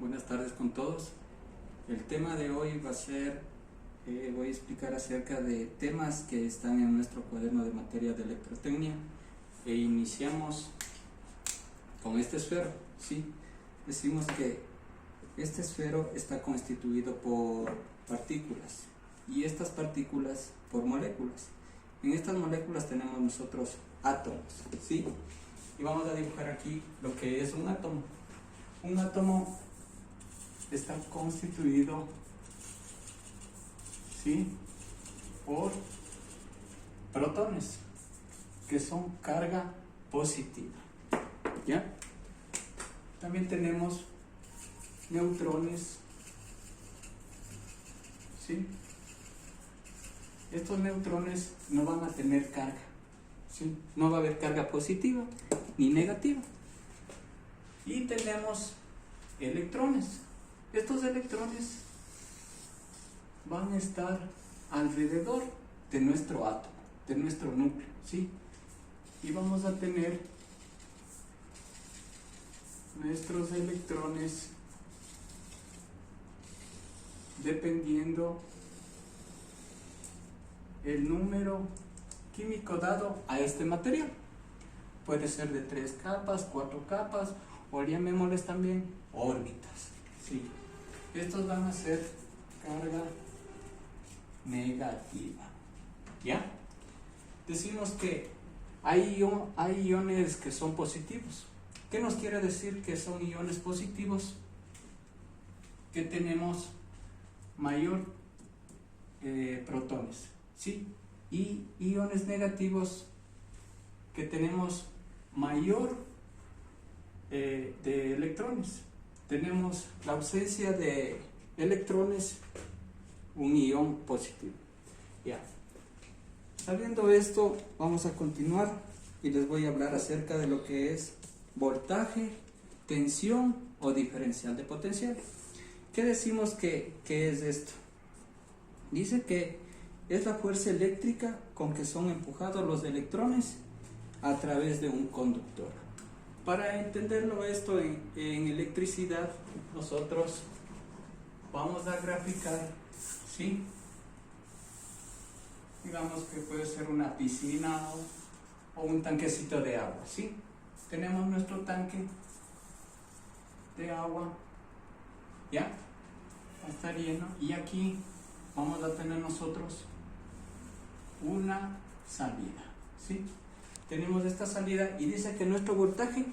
Buenas tardes con todos. El tema de hoy va a ser, voy a explicar acerca de temas que están en nuestro cuaderno de materia de electrotecnia e iniciamos con este esfero, ¿sí? Decimos que este esfero está constituido por partículas y estas partículas por moléculas. En estas moléculas tenemos nosotros átomos, ¿sí? Y vamos a dibujar aquí lo que es un átomo. Un átomo está constituido, ¿sí?, por protones, que son carga positiva, ¿ya? También tenemos neutrones, ¿sí? Estos neutrones no van a tener carga, ¿sí? No va a haber carga positiva ni negativa. Y tenemos electrones. Estos electrones van a estar alrededor de nuestro átomo, de nuestro núcleo, ¿sí? Y vamos a tener nuestros electrones dependiendo el número químico dado a este material. Puede ser de 3 capas, 4 capas, o llamémosles también órbitas, ¿sí? Estos van a ser carga negativa, ¿ya? Decimos que hay iones que son positivos. ¿Qué nos quiere decir que son iones positivos? Que tenemos mayor protones, ¿sí? Y iones negativos que tenemos mayor de electrones. Tenemos la ausencia de electrones, un ion positivo. Ya. Sabiendo esto, vamos a continuar y les voy a hablar acerca de lo que es voltaje, tensión o diferencial de potencial. ¿Qué decimos que es esto? Dice que es la fuerza eléctrica con que son empujados los electrones a través de un conductor. Para entenderlo esto en electricidad, nosotros vamos a graficar, ¿sí? Digamos que puede ser una piscina o un tanquecito de agua, ¿sí? Tenemos nuestro tanque de agua, ¿ya? Va a estar lleno y aquí vamos a tener nosotros una salida, ¿sí? Tenemos esta salida y dice que nuestro voltaje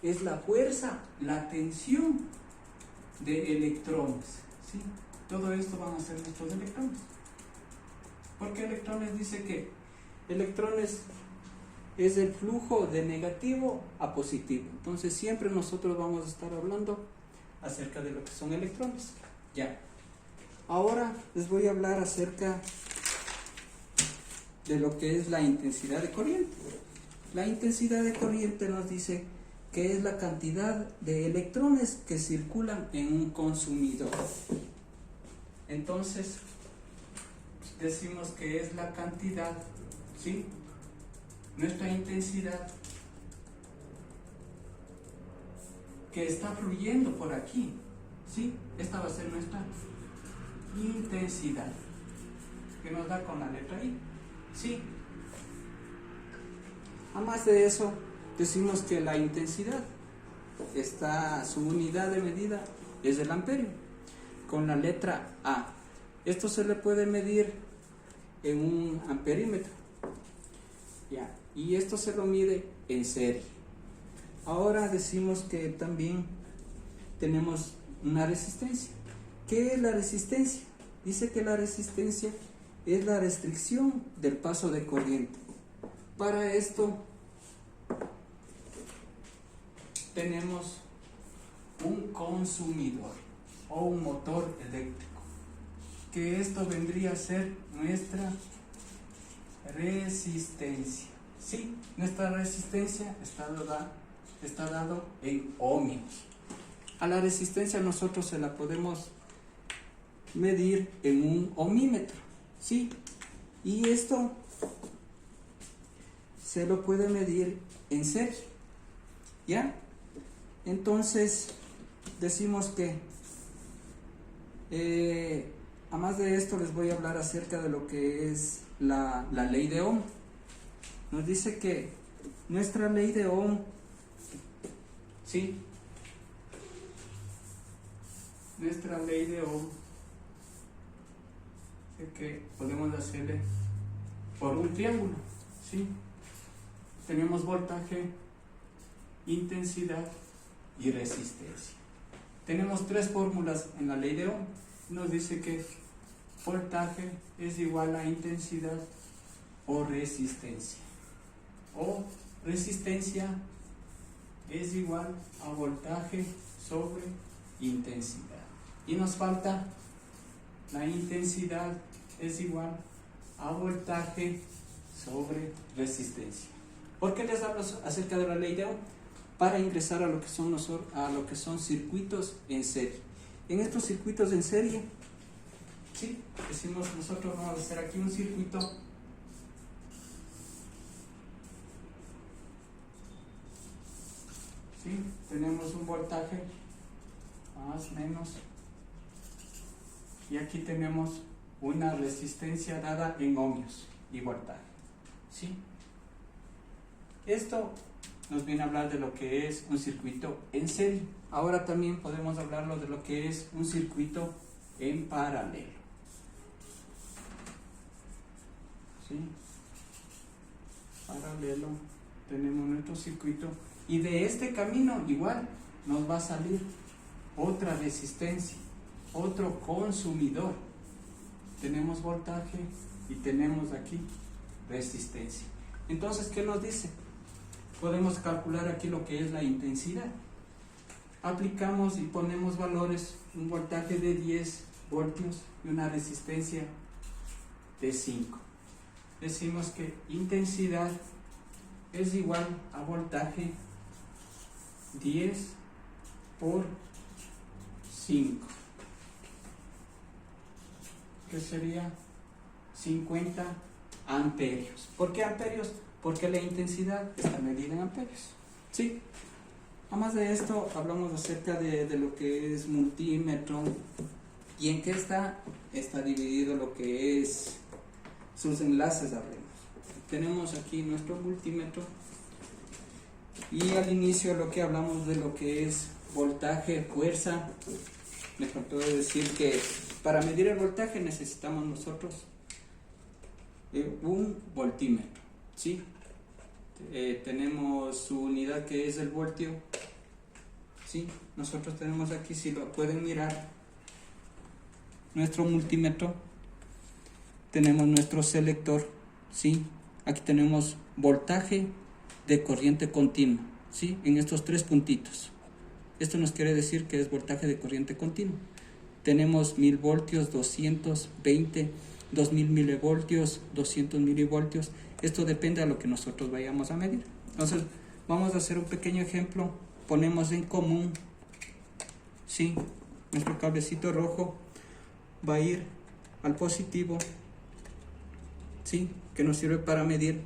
es la fuerza, la tensión de electrones, ¿sí? Todo esto van a ser nuestros electrones. Porque electrones dice que electrones es el flujo de negativo a positivo. Entonces siempre nosotros vamos a estar hablando acerca de lo que son electrones. Ya. Ahora les voy a hablar acerca de lo que es la intensidad de corriente. La intensidad de corriente nos dice que es la cantidad de electrones que circulan en un consumidor. Entonces, decimos que es la cantidad, ¿sí? Nuestra intensidad que está fluyendo por aquí, ¿sí? Esta va a ser nuestra intensidad, que nos da con la letra I, ¿sí? Además de eso, decimos que la intensidad su unidad de medida es el amperio, con la letra A. Esto se le puede medir en un amperímetro, ¿ya? Y esto se lo mide en serie. Ahora decimos que también tenemos una resistencia. ¿Qué es la resistencia? Dice que la resistencia es la restricción del paso de corriente. Para esto tenemos un consumidor o un motor eléctrico, que esto vendría a ser nuestra resistencia, ¿sí? Nuestra resistencia está dado en ohmios. A la resistencia nosotros se la podemos medir en un ohmímetro, ¿sí? Y esto se lo puede medir en serie, ¿ya? Entonces, decimos que además de esto les voy a hablar acerca de lo que es la ley de Ohm. Nos dice que nuestra ley de Ohm, ¿sí? Nuestra ley de Ohm, que podemos hacerle por un triángulo, ¿sí? Tenemos voltaje, intensidad y resistencia. Tenemos tres fórmulas en la ley de Ohm. Nos dice que voltaje es igual a intensidad o resistencia, o resistencia es igual a voltaje sobre intensidad. Y nos falta la intensidad es igual a voltaje sobre resistencia. ¿Por qué les hablo acerca de la ley de Ohm? Para ingresar a lo que son circuitos en serie. En estos circuitos en serie, ¿sí? Decimos nosotros, vamos a hacer aquí un circuito ¿sí? Tenemos un voltaje más menos y aquí tenemos una resistencia dada en ohmios y voltaje, ¿sí? Esto nos viene a hablar de lo que es un circuito en serie. Ahora también podemos hablarlo de lo que es un circuito en paralelo, ¿sí? Paralelo, tenemos nuestro circuito y de este camino igual nos va a salir otra resistencia, otro consumidor. Tenemos voltaje y tenemos aquí resistencia. Entonces, ¿qué nos dice? Podemos calcular aquí lo que es la intensidad. Aplicamos y ponemos valores, un voltaje de 10 voltios y una resistencia de 5. Decimos que intensidad es igual a voltaje 10 por 5, que sería 50 amperios. ¿Por qué amperios? Porque la intensidad está medida en amperios, ¿sí? Además de esto, hablamos acerca de lo que es multímetro. ¿Y en qué está? Está dividido lo que es sus enlaces, hablemos. Tenemos aquí nuestro multímetro y al inicio lo que hablamos de lo que es voltaje, fuerza. Me faltó decir que para medir el voltaje necesitamos nosotros un voltímetro, ¿sí? Tenemos su unidad que es el voltio, ¿sí? Nosotros tenemos aquí, si lo pueden mirar, nuestro multímetro, tenemos nuestro selector, ¿sí? Aquí tenemos voltaje de corriente continua, ¿sí? En estos tres puntitos. Esto nos quiere decir que es voltaje de corriente continua. Tenemos 1000 voltios, 220, 2000 milivoltios, 200 milivoltios. Esto depende de lo que nosotros vayamos a medir. Entonces, vamos a hacer un pequeño ejemplo. Ponemos en común, ¿sí? Nuestro cablecito rojo va a ir al positivo, ¿sí? Que nos sirve para medir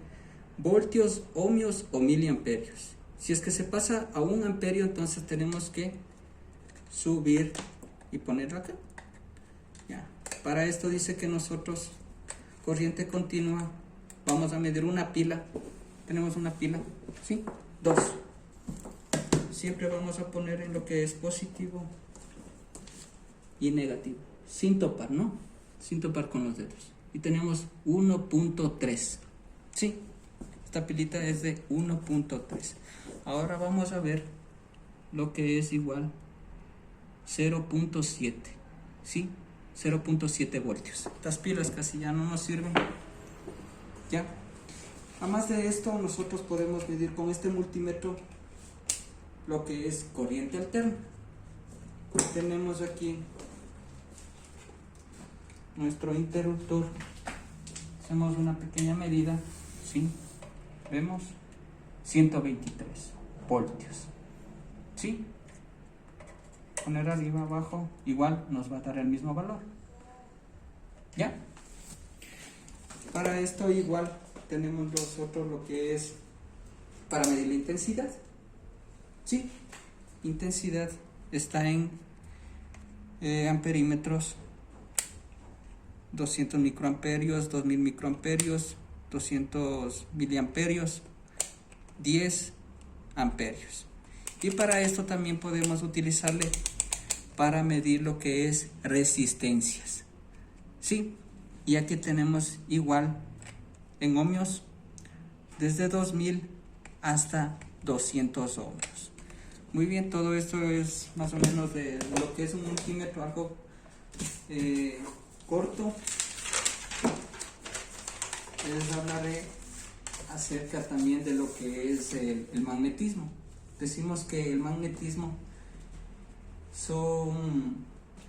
voltios, ohmios o miliamperios. Si es que se pasa a 1 amperio, entonces tenemos que subir y ponerlo acá. Ya. Para esto dice que nosotros, corriente continua, vamos a medir una pila. Tenemos una pila, ¿sí? 2. Siempre vamos a poner en lo que es positivo y negativo, sin topar, ¿no? Sin topar con los dedos. Y tenemos 1.3, ¿sí? Esta pilita es de 1.3. Ahora vamos a ver lo que es igual 0.7, ¿sí? 0.7 voltios. Estas pilas casi ya no nos sirven. ¿Ya? Además de esto, nosotros podemos medir con este multímetro lo que es corriente alterna. Tenemos aquí nuestro interruptor. Hacemos una pequeña medida, ¿sí? Vemos 123 voltios, ¿sí? Poner arriba, abajo, igual nos va a dar el mismo valor. ¿Ya? Para esto igual tenemos nosotros lo que es para medir la intensidad, ¿sí? Intensidad está en amperímetros, 200 microamperios, 2000 microamperios, 200 miliamperios, 10 amperios. Y para esto también podemos utilizarle para medir lo que es resistencias. Sí, y aquí tenemos igual en ohmios desde 2000 hasta 200 ohmios. Muy bien, todo esto es más o menos de lo que es un multímetro, algo corto. Les hablaré acerca también de lo que es el magnetismo. Decimos que el magnetismo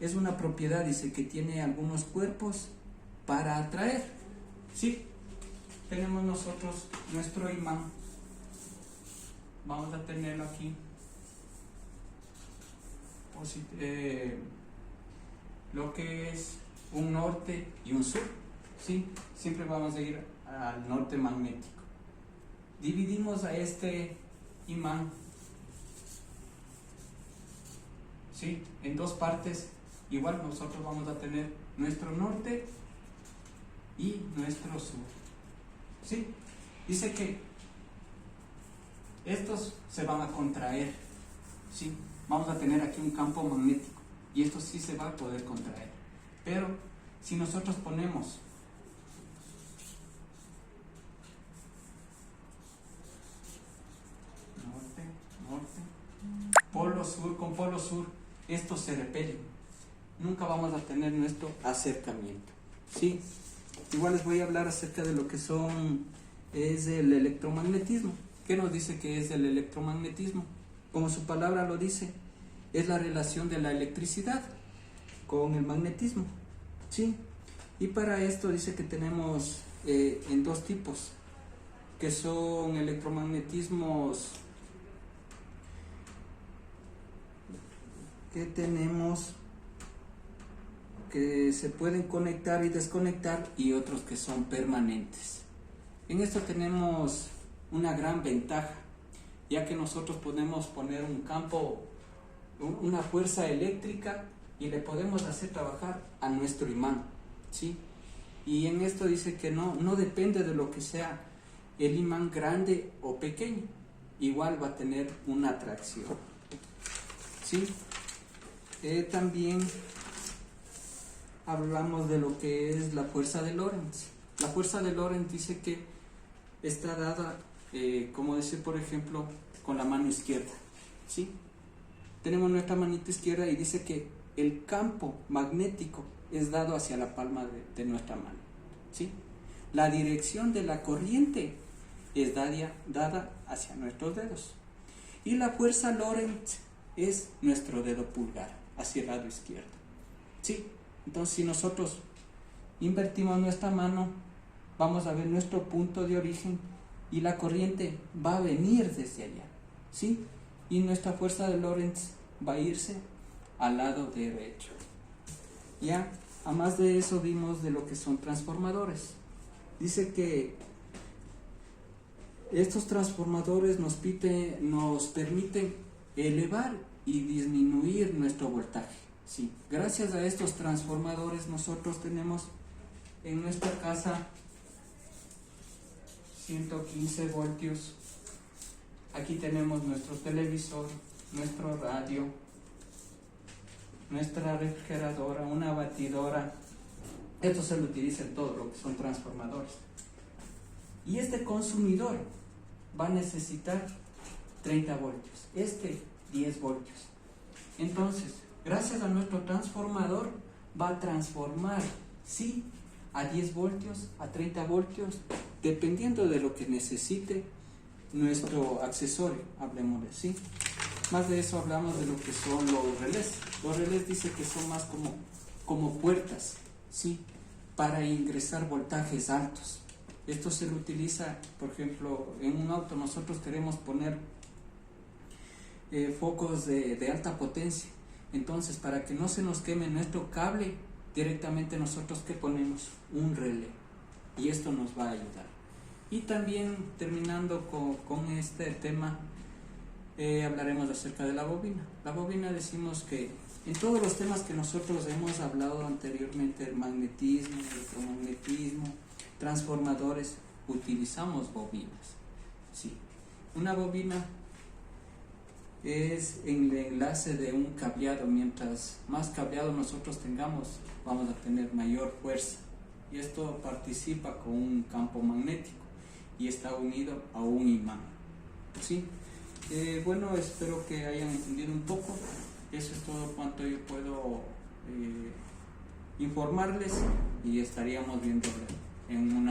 es una propiedad, dice, que tiene algunos cuerpos para atraer. ¿Sí? Tenemos nosotros nuestro imán. Vamos a tenerlo aquí. Lo que es un norte y un sur. ¿Sí? Siempre vamos a ir al norte magnético. Dividimos a este imán, ¿sí?, en dos partes. Igual nosotros vamos a tener nuestro norte y nuestro sur. ¿Sí? Dice que estos se van a contraer. ¿Sí? Vamos a tener aquí un campo magnético y esto sí se va a poder contraer. Pero si nosotros ponemos polo sur con polo sur, estos se repelen. Nunca vamos a tener nuestro acercamiento. ¿Sí? Igual les voy a hablar acerca de lo que es el electromagnetismo. ¿Qué nos dice que es el electromagnetismo? Como su palabra lo dice, es la relación de la electricidad con el magnetismo. ¿Sí? Y para esto dice que tenemos en dos tipos, que son electromagnetismos que tenemos que se pueden conectar y desconectar, y otros que son permanentes. En esto tenemos una gran ventaja, ya que nosotros podemos poner un campo, una fuerza eléctrica, y le podemos hacer trabajar a nuestro imán. ¿Sí? Y en esto dice que no depende de lo que sea el imán, grande o pequeño, igual va a tener una atracción. ¿Sí? También hablamos de lo que es la fuerza de Lorentz. La fuerza de Lorentz dice que está dada, como decir, por ejemplo, con la mano izquierda. ¿Sí? Tenemos nuestra manita izquierda y dice que el campo magnético es dado hacia la palma de nuestra mano. ¿Sí? La dirección de la corriente es dada hacia nuestros dedos. Y la fuerza Lorentz es nuestro dedo pulgar, hacia el lado izquierdo. ¿Sí? Entonces, si nosotros invertimos nuestra mano, vamos a ver nuestro punto de origen y la corriente va a venir desde allá. ¿Sí? Y nuestra fuerza de Lorentz va a irse al lado derecho. Ya, además de eso, vimos de lo que son transformadores. Dice que estos transformadores nos permiten elevar y disminuir nuestro voltaje. Sí. Gracias a estos transformadores nosotros tenemos en nuestra casa 115 voltios. Aquí tenemos nuestro televisor, nuestro radio, nuestra refrigeradora, una batidora. Esto se lo utiliza en todo lo que son transformadores. Y este consumidor va a necesitar 30 voltios, 10 voltios. Entonces, gracias a nuestro transformador, va a transformar, sí, a 10 voltios, a 30 voltios, dependiendo de lo que necesite nuestro accesorio, hablemos de sí. Más de eso hablamos de lo que son los relés. Los relés dice que son más como puertas, sí, para ingresar voltajes altos. Esto se lo utiliza, por ejemplo, en un auto. Nosotros queremos poner focos de alta potencia. Entonces, para que no se nos queme nuestro cable, directamente nosotros ¿qué ponemos? Un relé. Y esto nos va a ayudar. Y también, terminando con este tema, hablaremos acerca de la bobina. La bobina decimos que en todos los temas que nosotros hemos hablado anteriormente, el magnetismo, el electromagnetismo, transformadores, utilizamos bobinas. Sí. Una bobina es el enlace de un cableado. Mientras más cableado nosotros tengamos, vamos a tener mayor fuerza. Y esto participa con un campo magnético y está unido a un imán. ¿Sí? Bueno, espero que hayan entendido un poco. Eso es todo cuanto yo puedo informarles y estaríamos viendo en una